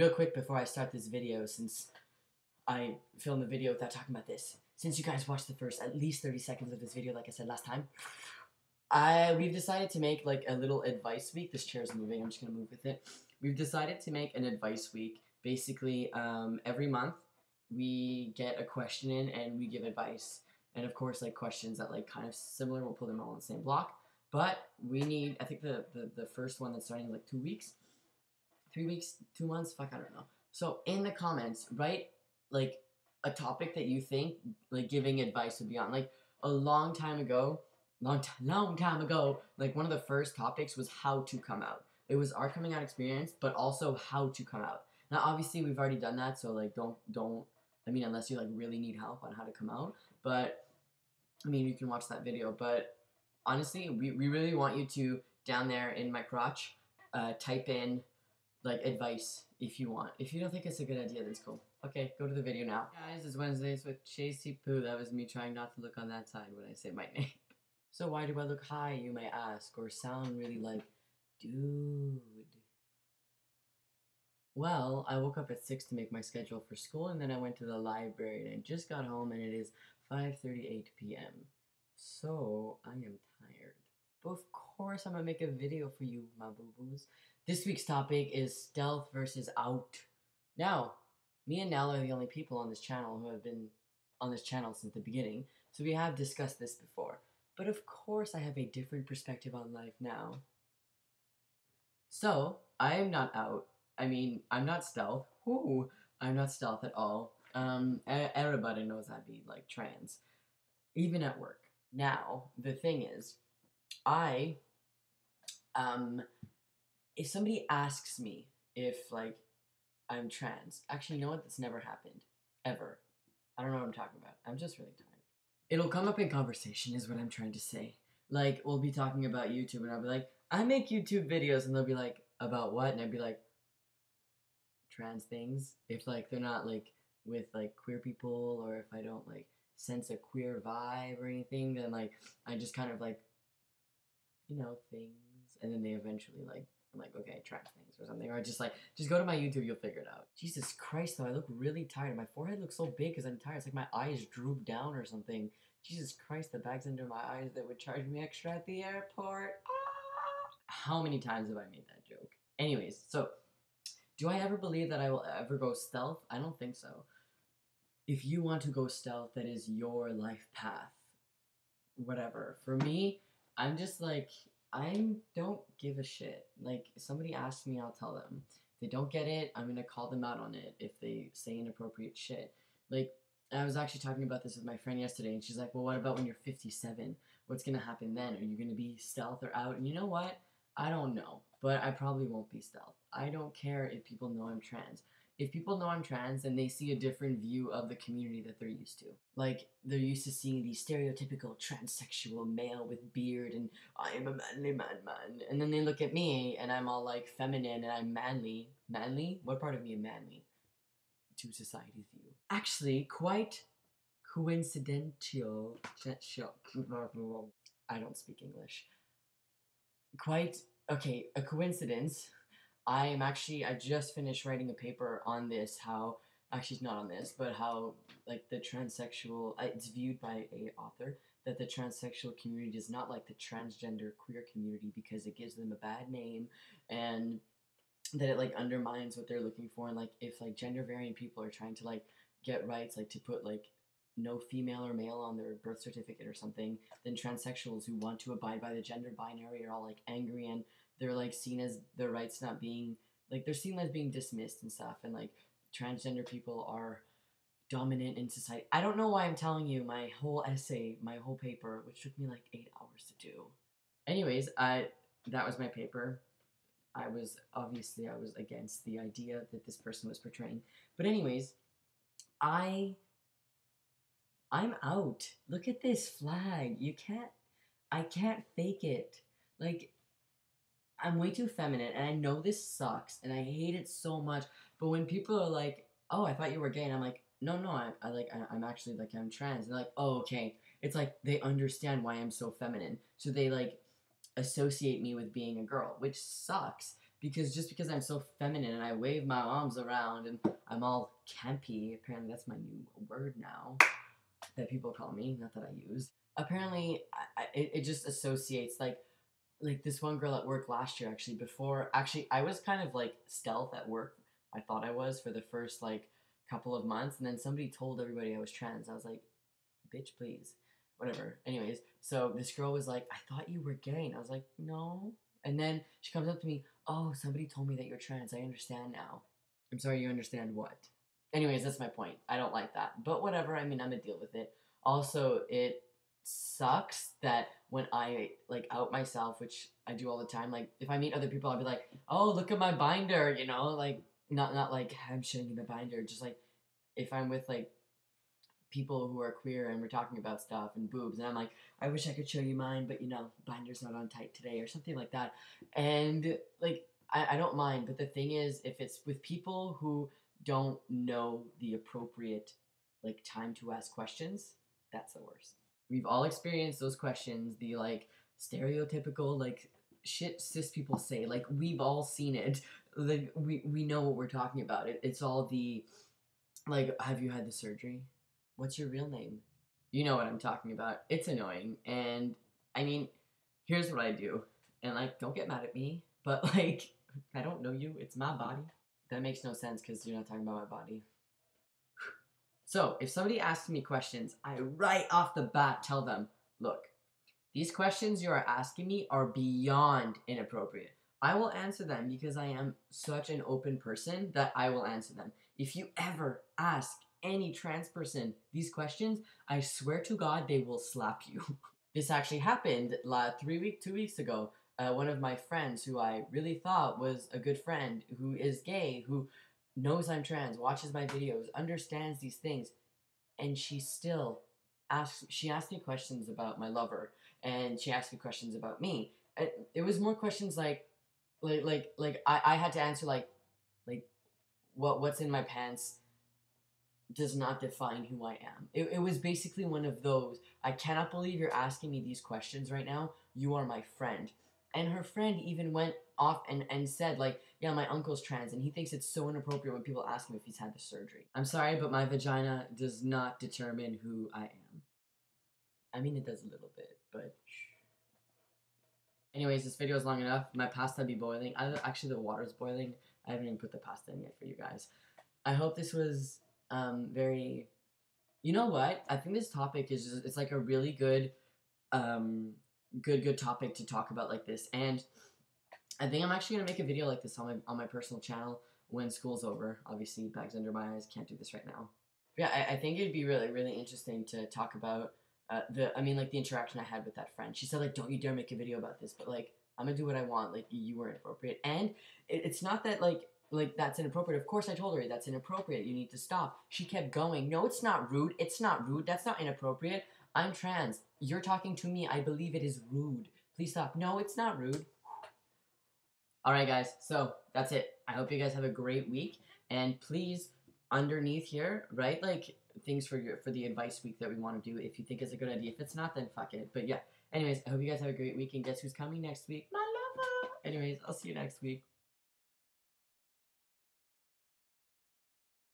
real quick before I start this video, since I filmed the video without talking about this, since you guys watched the first at least 30 seconds of this video, like I said last time, we've decided to make like a little advice week. This chair is moving, I'm just gonna move with it. We've decided to make an advice week. Basically, every month we get a question in and we give advice. And of course, like questions that like kind of similar, we'll put them all in the same block. But we need, I think the first one that's starting in like 2 weeks, 3 weeks, 2 months, fuck, I don't know. So in the comments, write like a topic that you think like giving advice would be on. Like a long time ago, like one of the first topics was how to come out. It was our coming out experience, but also how to come out. Now, obviously, we've already done that, so like don't. I mean, unless you like really need help on how to come out. But I mean, you can watch that video. But honestly, we really want you to down there in my crotch, type in like advice if you want. If you don't think it's a good idea, then it's cool. Okay, go to the video now. Guys, it's Wednesdays with Chasey Poo. That was me trying not to look on that side when I say my name. So why do I look high, you may ask, or sound really like, dude? Well, I woke up at 6 to make my schedule for school, and then I went to the library, and I just got home, and it is 5:38 p.m. So, I am tired. But of course, I'm gonna make a video for you, my boo-boos. This week's topic is stealth versus out. Now, me and Nell are the only people on this channel who have been on this channel since the beginning, so we have discussed this before. But of course, I have a different perspective on life now. So, I am not out. I mean, I'm not stealth. Ooh, I'm not stealth at all. Everybody knows I'd be, like, trans. Even at work. Now, the thing is, if somebody asks me if, like, I'm trans, actually, you know what? That's never happened. Ever. I don't know what I'm talking about. I'm just really tired. It'll come up in conversation, is what I'm trying to say. Like, we'll be talking about YouTube, and I'll be like, I make YouTube videos, and they'll be like, about what? And I'd be like, trans things. If, like, they're not, like, with, like, queer people, or if I don't, like, sense a queer vibe or anything, then, like, I just kind of, like, you know, things. And then they eventually, like, I'm like, okay, trans things or something. Or I just, like, just go to my YouTube, you'll figure it out. Jesus Christ, though, I look really tired. My forehead looks so big because I'm tired. It's like my eyes droop down or something. Jesus Christ, the bag's under my eyes that would charge me extra at the airport. Ah! How many times have I made that joke? Anyways, so, do I ever believe that I will ever go stealth? I don't think so. If you want to go stealth, that is your life path. Whatever. For me, I'm just like, I don't give a shit. Like, if somebody asks me, I'll tell them. If they don't get it, I'm gonna call them out on it if they say inappropriate shit. Like, I was actually talking about this with my friend yesterday, and she's like, well, what about when you're 57? What's gonna happen then? Are you gonna be stealth or out? And you know what? I don't know, but I probably won't be stealth. I don't care if people know I'm trans. If people know I'm trans, then they see a different view of the community that they're used to. Like, they're used to seeing the stereotypical transsexual male with beard and I am a manly man. And then they look at me and I'm all like feminine and I'm manly. Manly? What part of me is manly? To society's view. Actually, quite coincidental. I don't speak English. Okay, a coincidence. I just finished writing a paper on this, how, actually it's not on this, but how, like, the transsexual, it's viewed by a author, that the transsexual community does not like the transgender queer community because it gives them a bad name, and that it, like, undermines what they're looking for, and, like, if, like, gender variant people are trying to, like, get rights, like, to put, like, no female or male on their birth certificate or something, then transsexuals who want to abide by the gender binary are all, like, angry, and they're, like, seen as their rights not being, like, they're seen as being dismissed and stuff, and, like, transgender people are dominant in society. I don't know why I'm telling you my whole essay, my whole paper, which took me, like, 8 hours to do. Anyways, that was my paper. I was against the idea that this person was portraying. But anyways, I'm out. Look at this flag. I can't fake it. Like, I'm way too feminine, and I know this sucks, and I hate it so much, but when people are like, oh, I thought you were gay, and I'm like, no, I'm actually, like, I'm trans, and they're like, oh, okay. It's like, they understand why I'm so feminine, so they, like, associate me with being a girl, which sucks, because just because I'm so feminine and I wave my arms around and I'm all campy, apparently that's my new word now that people call me, not that I use. Apparently, it just associates like this one girl at work last year actually I was kind of like stealth at work. I thought I was for the first like couple of months, and then somebody told everybody I was trans. I was like, bitch, please. Whatever. Anyways, so this girl was like, I thought you were gay. And I was like, no. And then she comes up to me, oh, somebody told me that you're trans. I understand now. I'm sorry, you understand what? Anyways, that's my point. I don't like that. But whatever, I mean, I'm gonna deal with it. Also, it sucks that when I like out myself, which I do all the time, like if I meet other people, I'll be like, oh, look at my binder, you know, like not like I'm showing you my binder, just like if I'm with like people who are queer and we're talking about stuff and boobs, and I'm like, I wish I could show you mine, but you know, binder's not on tight today or something like that. And like I don't mind, but the thing is, if it's with people who don't know the appropriate like time to ask questions, that's the worst. We've all experienced those questions, the like stereotypical like shit cis people say. Like we've all seen it. Like we know what we're talking about. It's all the like, have you had the surgery? What's your real name? You know what I'm talking about. It's annoying. And I mean, here's what I do. And like, don't get mad at me, but like, I don't know you. It's my body. That makes no sense because you're not talking about my body. So, if somebody asks me questions, I right off the bat tell them, look, these questions you are asking me are beyond inappropriate. I will answer them because I am such an open person that I will answer them. If you ever ask any trans person these questions, I swear to God they will slap you. This actually happened 2 weeks ago. One of my friends who I really thought was a good friend, who is gay, who knows I'm trans, watches my videos, understands these things, and she still asked me questions about my lover, and she asked me questions about me. It was more questions like I had to answer like what's in my pants does not define who I am. It was basically one of those, I cannot believe you're asking me these questions right now. You are my friend. And her friend even went off and said, like, yeah, my uncle's trans, and he thinks it's so inappropriate when people ask him if he's had the surgery. I'm sorry, but my vagina does not determine who I am. I mean, it does a little bit, but anyways, this video is long enough. My pasta be boiling. Actually, the water's boiling. I haven't even put the pasta in yet for you guys. I hope this was very... You know what? I think this topic is just, it's like a really good good topic to talk about like this. And I think I'm actually gonna make a video like this on my personal channel when school's over. Obviously, bags under my eyes, can't do this right now. But yeah, I think it'd be really interesting to talk about the interaction I had with that friend. She said like, don't you dare make a video about this, but like, I'm gonna do what I want. Like, you were inappropriate, and it's not that like that's inappropriate. Of course I told her that's inappropriate. You need to stop. She kept going. No, it's not rude. It's not rude. That's not inappropriate. I'm trans. You're talking to me. I believe it is rude. Please stop. No, it's not rude. Alright guys, so that's it. I hope you guys have a great week, and please, underneath here, write like things for the advice week that we want to do if you think it's a good idea. If it's not, then fuck it. But yeah, anyways, I hope you guys have a great week, and guess who's coming next week? My lover! Anyways, I'll see you next week.